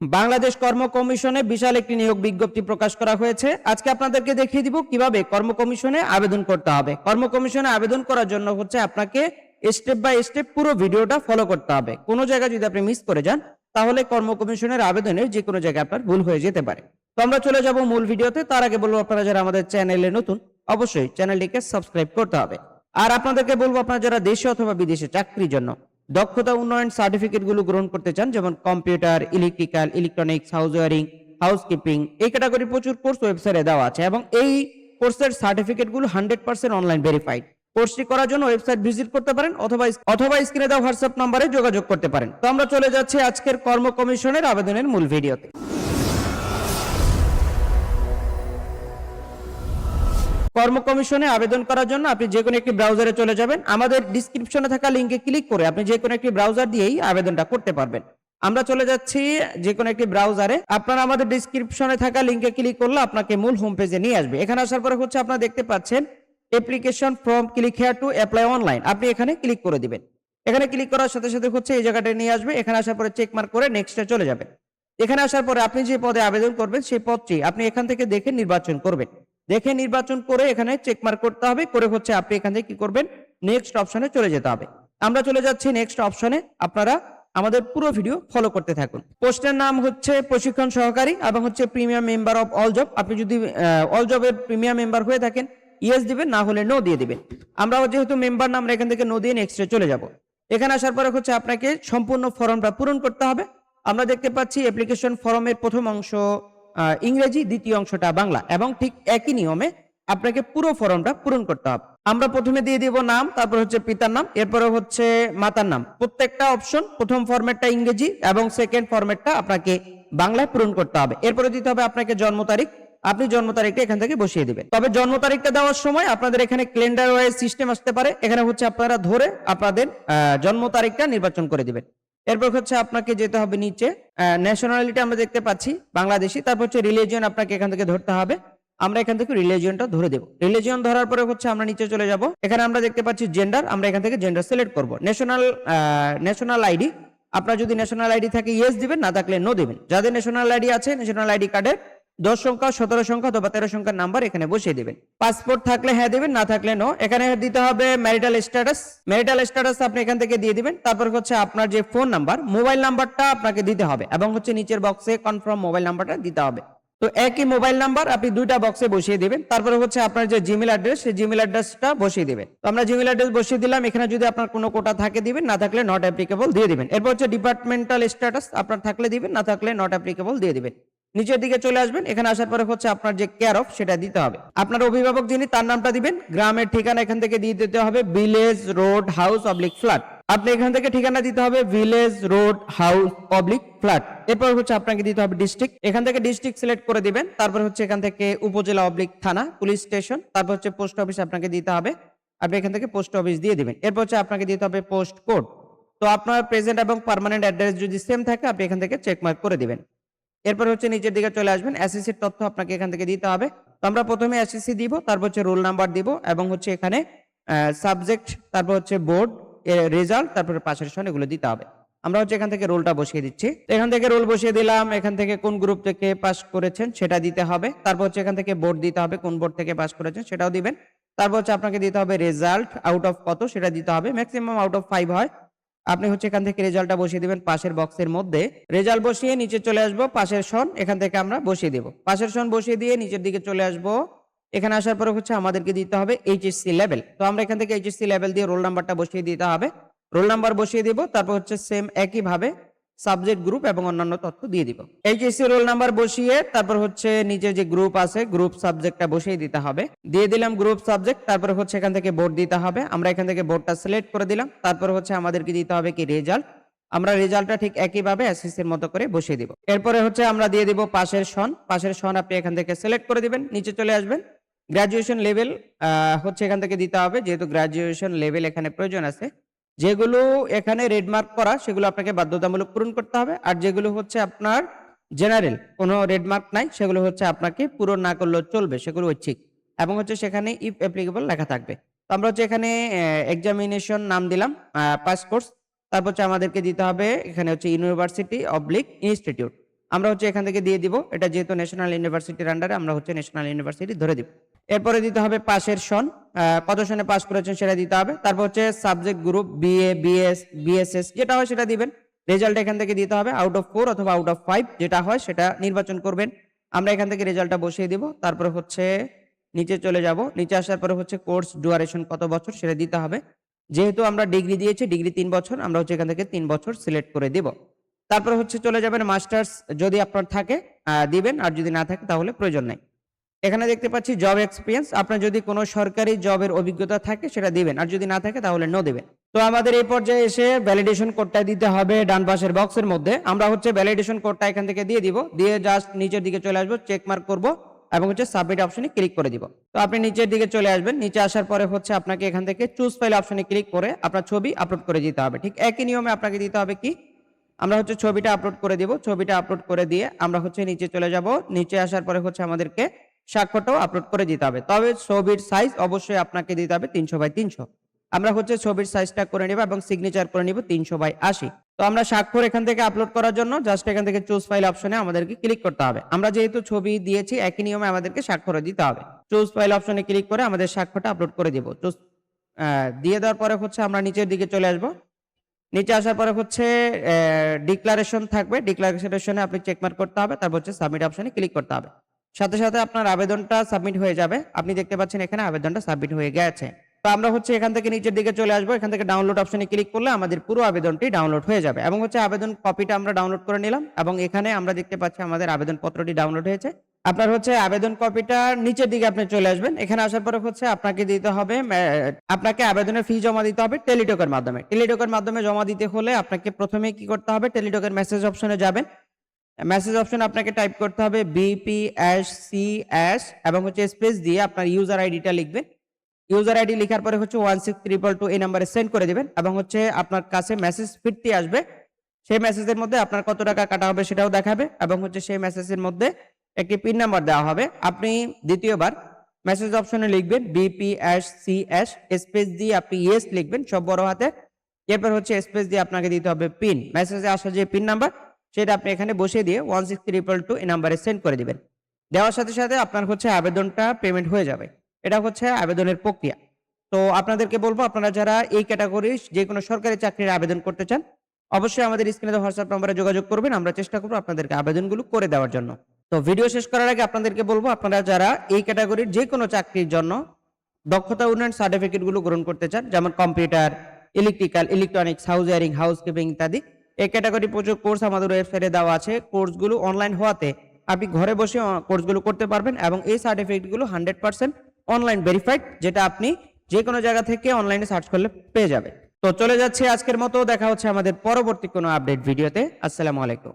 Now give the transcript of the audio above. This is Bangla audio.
বাংলাদেশ কর্ম কমিশনে বিশাল একটি নিয়োগ বিজ্ঞপ্তি প্রকাশ করা হয়েছে। আজকে আপনাদেরকে দেখিয়ে দিব কিভাবে কর্ম কমিশনে আবেদন করতে হবে। কর্ম কমিশনে আবেদন করার জন্য হচ্ছে আপনাকে স্টেপ বাই স্টেপ পুরো ভিডিওটা ফলো করতে হবে। কোনো জায়গায় যদি আপনি মিস করে যান তাহলে কর্ম কমিশনের আবেদনের যে কোনো জায়গায় আপনার ভুল হয়ে যেতে পারে। তো আমরা চলে যাব মূল ভিডিওতে। তার আগে বলবো, আপনারা যারা আমাদের চ্যানেলে নতুন অবশ্যই চ্যানেলটিকে সাবস্ক্রাইব করতে হবে। আর আপনাদেরকে বলবো, আপনারা যারা দেশে অথবা বিদেশে চাকরির জন্য দক্ষতা উন্নয়ন সার্টিফিকেট গুলো গ্রহণ করতে চান, যেমন computer, electrical, electronics, house wiring, housekeeping, এই ক্যাটাগরির প্রচুর কোর্স ওয়েবসাইটে দেওয়া আছে এবং এই কোর্সের সার্টিফিকেট গুলো 100% অনলাইন ভেরিফাইড। কোর্সটি করার জন্য ওয়েবসাইট ভিজিট করতে পারেন অথবা স্ক্রিনে দেওয়া হোয়াটসঅ্যাপ নম্বরে যোগাযোগ করতে পারেন। তো আমরা চলে যাচ্ছি আজকের কর্ম কমিশনের আবেদনের মূল ভিডিওতে। কর্ম কমিশনে আবেদন করার জন্য আপনি যে কোনো একটি ব্রাউজারে চলে যাবেন। আমাদের ডিসক্রিপশনে থাকা লিংকে ক্লিক করে আপনি যে কোনো একটি ব্রাউজার দিয়েই আবেদনটা করতে পারবেন। আমরা চলে যাচ্ছি যে কোনো একটি ব্রাউজারে। আপনারা আমাদের ডিসক্রিপশনে থাকা লিংকে ক্লিক করলে আপনাকে মূল হোম পেজে নিয়ে আসবে। এখানে আসার পরে হচ্ছে আপনারা দেখতে পাচ্ছেন application form, click here to apply online. আপনি এখানে ক্লিক করে দিবেন। এখানে ক্লিক করার সাথে সাথে হচ্ছে এই জায়গাটা নিয়ে আসবে। এখানে আসার পরে চেক মার্ক করে নেক্সটে চলে যাবেন। এখানে আসার পরে আপনি যে পদে আবেদন করবেন সেই পদটি আপনি এখান থেকে দেখে নির্বাচন করবেন। দেখে নির্বাচন করে এখানে চেক মার্ক করতে হবে। করে হচ্ছে আপনি এখান থেকে কি করবেন, নেক্সট অপশনে চলে যেতে হবে। আমরা চলে যাচ্ছি নেক্সট অপশনে। আপনারা আমাদের পুরো ভিডিও ফলো করতে থাকুন। পোস্টের নাম হচ্ছে প্রশিক্ষণ সহকারী এবং হচ্ছে premium member of all job. আপনি যদি অল জবের প্রিমিয়াম মেম্বার হয়ে থাকেন ইয়েস দিবেন, না হলে নো দিয়ে দিবেন। আমরা যেহেতু মেম্বার না, আমরা এখান থেকে নো দিয়ে নেক্সটে চলে যাব। এখানে আসার পরে হচ্ছে আপনাকে সম্পূর্ণ ফর্মটা পূরণ করতে হবে। আমরা দেখতে পাচ্ছি অ্যাপ্লিকেশন ফর্মের প্রথম অংশ ইংরেজি, দ্বিতীয় অংশটা বাংলা এবং ঠিক একই নিয়মে আপনাকে পুরো ফর্মটা পূরণ করতে হবে। আমরা প্রথমে দিয়ে দিব নাম, তারপর হচ্ছে পিতার নাম, এরপরে হচ্ছে মাতার নাম। প্রত্যেকটা অপশন, প্রথম ফরম্যাটটা ইংরেজি এবং সেকেন্ড ফরম্যাটটা আপনাকে বাংলায় পূরণ করতে হবে। এরপরে দিতে হবে আপনাকে জন্ম তারিখ। আপনি জন্ম তারিখটা এখান থেকে বসিয়ে দিবেন। তবে জন্ম তারিখটা দেওয়ার সময় আপনাদের এখানে ক্যালেন্ডার ওয়াইজ সিস্টেম আসতে পারে। এখানে হচ্ছে আপনারা ধরে আপনাদের জন্ম তারিখটা নির্বাচন করে দিবেন। এরপর হচ্ছে আপনাকে যেতে হবে নিচে, ন্যাশনালিটি আমরা দেখতে পাচ্ছি বাংলাদেশি। তারপর হচ্ছে রিলিজিয়ন আপনাকে এখান থেকে ধরতে হবে। আমরা এখান থেকে রিলিজিয়নটা ধরে দেব। রিলিজিয়ন ধরার পরে হচ্ছে আমরা নিচে চলে যাব। এখানে আমরা দেখতে পাচ্ছি জেন্ডার, আমরা এখান থেকে জেন্ডার সিলেক্ট করব। ন্যাশনাল আইডি, আপনার যদি ন্যাশনাল আইডি থাকে ইয়েস দিবেন, না থাকলে নো দিবেন। যাদের ন্যাশনাল আইডি আছে, ন্যাশনাল আইডি কার্ডের 10 সংখ্যা, 17 সংখ্যা অথবা 13 সংখ্যার নাম্বার এখানে বসিয়ে দিবেন। পাসপোর্ট থাকলে হ্যাঁ দিবেন, না থাকলে নো। এখানে দিতে হবে ম্যারিটাল স্ট্যাটাস। ম্যারিটাল স্ট্যাটাস আপনি এখান থেকে দিয়ে দিবেন। তারপর হচ্ছে আপনার যে ফোন নাম্বার, মোবাইল নাম্বারটা আপনাকে দিতে হবে এবং হচ্ছে নিচের বক্সে কনফার্ম মোবাইল নাম্বারটা দিতে হবে। তো একই মোবাইল নাম্বার আপনি দুইটা বক্সে বসিয়ে দিবেন। তারপরে হচ্ছে আপনার যে জিমেল অ্যাড্রেস, সেই জিমেল অ্যাড্রেসটা বসিয়ে দিবেন। তো আমরা জিমেল অ্যাড্রেস বসিয়ে দিলাম। এখানে যদি আপনার কোনো কোটা থাকে দিবেন, না থাকলে নট অ্যাপ্লিকেবল দিয়ে দিবেন। এরপর হচ্ছে ডিপার্টমেন্টাল স্ট্যাটাস আপনার থাকলে দিবেন, না থাকলে নট অ্যাপ্লিকেবল দিয়ে দিবেন। নিচের দিকে চলে আসবেন। এখানে আসার পরে হচ্ছে আপনার যে কেয়ার অফ সেটা দিতে হবে। আপনার অভিভাবক যিনি তার নামটা দিবেন। গ্রামের ঠিকানা এখান থেকে দিয়ে দিতে হবে village, road, house, oblique, flat. আপনি এখান থেকে ঠিকানা দিতে হবে village, road, house, oblique, flat. এরপর হচ্ছে আপনাকে দিতে হবে ডিস্ট্রিক্ট। এখান থেকে ডিস্ট্রিক্ট সিলেক্ট করে দিবেন। তারপর হচ্ছে এখান থেকে উপজেলা, অবলিক, থানা, পুলিশ স্টেশন। তারপর হচ্ছে পোস্ট অফিস আপনাকে দিতে হবে। আপনি এখান থেকে পোস্ট অফিস দিয়ে দিবেন। এরপর হচ্ছে আপনাকে দিতে হবে পোস্ট কোড। তো আপনার প্রেজেন্ট এবং পার্মানেন্ট অ্যাড্রেস যদি সেম থাকে আপনি এখান থেকে চেক মার্ক করে দিবেন। এরপর হচ্ছে নিচের দিকে চলে আসবেন। এসএসসির তথ্য আপনাকে এখান থেকে দিতে হবে। তো আমরা প্রথমে এসএসসি দিব, তারপর হচ্ছে রোল নাম্বার দিব এবং হচ্ছে এখানে সাবজেক্ট, তারপর হচ্ছে বোর্ড রেজাল্ট, তারপরে পাশের সন, এগুলো দিতে হবে। আমরা হচ্ছে এখান থেকে রোলটা বসিয়ে দিচ্ছি। এখান থেকে রোল বসিয়ে দিলাম। এখান থেকে কোন গ্রুপ থেকে পাস করেছেন সেটা দিতে হবে। তারপর হচ্ছে এখান থেকে বোর্ড দিতে হবে, কোন বোর্ড থেকে পাস করেছেন সেটাও দিবেন। তারপর হচ্ছে আপনাকে দিতে হবে রেজাল্ট আউট অফ কত সেটা দিতে হবে। ম্যাক্সিমাম আউট অফ 5 হয়। আপনি হচ্ছে এখান থেকে রেজাল্টটা বসিয়ে দিবেন পাশের বক্সের মধ্যে। রেজাল্ট বসিয়ে নিচে চলে আসবো, পাশের সন এখান থেকে আমরা বসিয়ে দেব। পাশের সন বসিয়ে দিয়ে নিচের দিকে চলে আসবো। এখানে আসার পরে হচ্ছে আমাদেরকে দিতে হবে এইচএসসি লেভেল। তো আমরা এখান থেকে এইচএসসি লেভেল দিয়ে রোল নাম্বারটা বসিয়ে দিতে হবে। রোল নাম্বার বসিয়ে দিব। তারপর হচ্ছে সেম একই ভাবে সাবজেক্ট, গ্রুপ এবং অন্যান্য তথ্য দিয়ে দিব। এইচএসসি রোল নাম্বার বসিয়ে তারপর হচ্ছে নিচে যে গ্রুপ আছে গ্রুপ সাবজেক্টটা বসিয়ে দিতে হবে। দিয়ে দিলাম গ্রুপ সাবজেক্ট। তারপর হচ্ছে এখান থেকে বোর্ড দিতে হবে। আমরা এখান থেকে বোর্ডটা সিলেক্ট করে দিলাম। তারপর হচ্ছে আমাদেরকে দিতে হবে কি রেজাল্ট। আমরা রেজাল্টটা ঠিক একইভাবে এসএসসির মতো করে বসিয়ে দিব। এরপরে হচ্ছে আমরা দিয়ে দিব পাশের সন। পাশের সন আপনি এখান থেকে সিলেক্ট করে দিবেন। নিচে চলে আসবেন। গ্রাজুয়েশন লেভেল হচ্ছে এখান থেকে দিতে হবে, যেহেতু গ্রাজুয়েশন লেভেল এখানে প্রয়োজন আছে। যেগুলো এখানে রেড মার্ক করা সেগুলো আপনাকে বাধ্যতামূলক পূরণ করতে হবে। আর যেগুলো হচ্ছে আপনার জেনারেল, কোনো রেড মার্ক নাই, সেগুলো হচ্ছে আপনাকে পূরণ না করলেও চলবে, সেগুলো ঐচ্ছিক এবং হচ্ছে সেখানে ইফ অ্যাপ্লিকেবল লেখা থাকবে। তো আমরা হচ্ছে এখানে এক্সামিনেশন নাম দিলাম পাস কোর্স। তারপর হচ্ছে আমাদেরকে দিতে হবে এখানে হচ্ছে ইউনিভার্সিটি অবলিক ইনস্টিটিউট। আমরা হচ্ছে এখান থেকে দিয়ে দিব। এটা যেহেতু ন্যাশনাল ইউনিভার্সিটির আন্ডারে, আমরা হচ্ছে ন্যাশনাল ইউনিভার্সিটি ধরে দিব। এরপরে দিতে হবে পাশের সন, কত সনে পাস করেছেন সেটা দিতে হবে। তারপর হচ্ছে subject group BA, BS, BSS যেটা হয় সেটা দিবেন। রেজাল্ট এখান থেকে দিতে হবে আউট অফ 4 অথবা আউট অফ 5 যেটা হয় সেটা নির্বাচন করবেন। আমরা এখান থেকে রেজাল্টটা বসিয়ে দিব। তারপরে হচ্ছে নিচে চলে যাব। নিচে আসার পরে হচ্ছে কোর্স ডুয়ারেশন কত বছর সেটা দিতে হবে। যেহেতু আমরা ডিগ্রি দিয়েছি, ডিগ্রি 3 বছর, আমরা হচ্ছে এখান থেকে 3 বছর সিলেক্ট করে দিব। তারপরে হচ্ছে চলে যাবেন মাস্টার্স যদি আপনার থাকে দিবেন, আর যদি না থাকে তাহলে প্রয়োজন নাই। এখানে দেখতে পাচ্ছি জব এক্সপিরিয়েন্স, আপনার যদি কোনো সরকারি জবের অভিজ্ঞতা থাকে সেটা দিবেন, আর যদি না থাকে তাহলে নো দিবেন। তো আমাদের এই পর্যায়ে এসে ভ্যালিডেশন কোডটা দিতে হবে ডান পাশের বক্সের মধ্যে। আমরা হচ্ছে ভ্যালিডেশন কোডটা এখান থেকে দিয়ে দিব, দিয়ে জাস্ট নিচের দিকে চলে আসবো, চেক মার্ক করব এবং হচ্ছে সাবমিট অপশনে ক্লিক করে দিব। তো আপনি নিচের দিকে চলে আসবেন, নিচে আসার পরে হচ্ছে আপনাকে এখান থেকে চুজ ফাইল অপশনে ক্লিক করে আপনার ছবি আপলোড করে দিতে হবে। ঠিক একই নিয়মে আপনাকে দিতে হবে কি, আমরা হচ্ছে ছবিটা আপলোড করে দিব। ছবিটা আপলোড করে দিয়ে আমরা হচ্ছে নিচে চলে যাব। নিচে আসার পরে হচ্ছে আমাদেরকে স্বাক্ষরটাও আপলোড করে দিতে হবে। তবে ছবির সাইজ অবশ্যই আপনাকে দিতে হবে 300x300। আমরা হচ্ছে ছবির সাইজটা করে নিব এবং সিগনেচার করে নিব 300/80। তো আমরা স্বাক্ষর এখান থেকে আপলোড করার জন্য জাস্ট এখান থেকে চুজ ফাইল অপশনে আমাদেরকে ক্লিক করতে হবে। আমরা যেহেতু ছবি দিয়েছি একই নিয়মে আমাদেরকে স্বাক্ষর দিতে হবে। চুজ ফাইল অপশনে ক্লিক করে আমাদের স্বাক্ষরটা আপলোড করে দিব। চুজ দিয়ে দেওয়ার পরে হচ্ছে আমরা নিচের দিকে চলে আসব। নিচে আসার পরে হচ্ছে ডিক্লারেশন থাকবে, ডিক্লারেশনে আপনি চেকমার্ক করতে হবে, তারপর হচ্ছে সাবমিট অপশনে ক্লিক করতে হবে। সাথে সাথে আপনার আবেদনটা সাবমিট হয়ে যাবে। আপনি দেখতে পাচ্ছেন এখানে আবেদনটা সাবমিট হয়ে গেছে। তো আমরা হচ্ছে এখান থেকে নিচের দিকে চলে আসবো, এখান থেকে ডাউনলোড অপশনে ক্লিক করলে আমাদের পুরো আবেদনটি ডাউনলোড হয়ে যাবে এবং হচ্ছে আবেদন কপিটা আমরা ডাউনলোড করে নিলাম এবং এখানে আমরা দেখতে পাচ্ছি আমাদের আবেদনপত্রটি ডাউনলোড হয়েছে। আপনার হচ্ছে আবেদন কপিটা নিচের দিকে আপনি চলে আসবেন। এখানে আসার পরে হচ্ছে আপনাকে দিতে হবে, আপনাকে আবেদনের ফি জমা দিতে হবে টেলিটকের মাধ্যমে। টেলিটকের মাধ্যমে জমা দিতে হলে আপনাকে প্রথমে কি করতে হবে, টেলিটকের মেসেজ অপশনে যাবেন। মেসেজ অপশন আপনাকে টাইপ করতে হবে BPSCS এবং হচ্ছে স্পেস দিয়ে আপনার ইউজার আইডিটা লিখবেন। ইউজার আইডি লেখার পরে হচ্ছে 16322 এই নাম্বারে সেন্ড করে দিবেন এবং হচ্ছে আপনার কাছে মেসেজ ফিরতে আসবে। সেই মেসেজের মধ্যে আপনার কত টাকা কাটা হবে সেটাও দেখাবে এবং হচ্ছে সেই মেসেজের মধ্যে একটি পিন নাম্বার দেওয়া হবে। আপনি দ্বিতীয়বার মেসেজ অপশনে লিখবেন BPSCS স্পেস দিয়ে আপনি ইয়েস লিখবেন সব বড় হাতে। এরপর হচ্ছে স্পেস দিয়ে আপনাকে দিতে হবে পিন, মেসেজে আসা যে পিন নাম্বার সেটা আপনি এখানে বসিয়ে দিয়ে 16322 এই নাম্বারে সেন্ড করে দিবেন। দেওয়ার সাথে সাথে আপনার হচ্ছে আবেদনটা পেমেন্ট হয়ে যাবে। এটা হচ্ছে আবেদনের প্রক্রিয়া। তো আপনাদেরকে বলবো, আপনারা যারা এই ক্যাটাগরির যে কোনো সরকারি চাকরির আবেদন করতে চান অবশ্যই আমাদের স্ক্রিনে দেওয়া হোয়াটসঅ্যাপ নম্বরে যোগাযোগ করবেন। আমরা চেষ্টা করবো আপনাদেরকে আবেদনগুলো করে দেওয়ার জন্য। তো ভিডিও শেষ করার আগে আপনাদেরকে বলবো, আপনারা যারা এই ক্যাটাগরির যে কোনো চাকরির জন্য দক্ষতা উন্নয়ন সার্টিফিকেটগুলো গ্রহণ করতে চান, যেমন computer, electrical, electronics, house wiring, housekeeping ইত্যাদি, এই ক্যাটাগরি প্রচুর কোর্স আমাদের ওয়েবসাইটে দেওয়া আছে। কোর্সগুলো অনলাইন হওয়াতে আপনি ঘরে বসে কোর্সগুলো করতে পারবেন এবং এই সার্টিফিকেটগুলো 100% অনলাইন ভেরিফাইড, যেটা আপনি যে কোনো জায়গা থেকে অনলাইনে সার্চ করলে পেয়ে যাবে। তো চলে যাচ্ছে আজকের মতো, দেখা হচ্ছে আমাদের পরবর্তী কোনো আপডেট ভিডিওতে। আসসালামু আলাইকুম।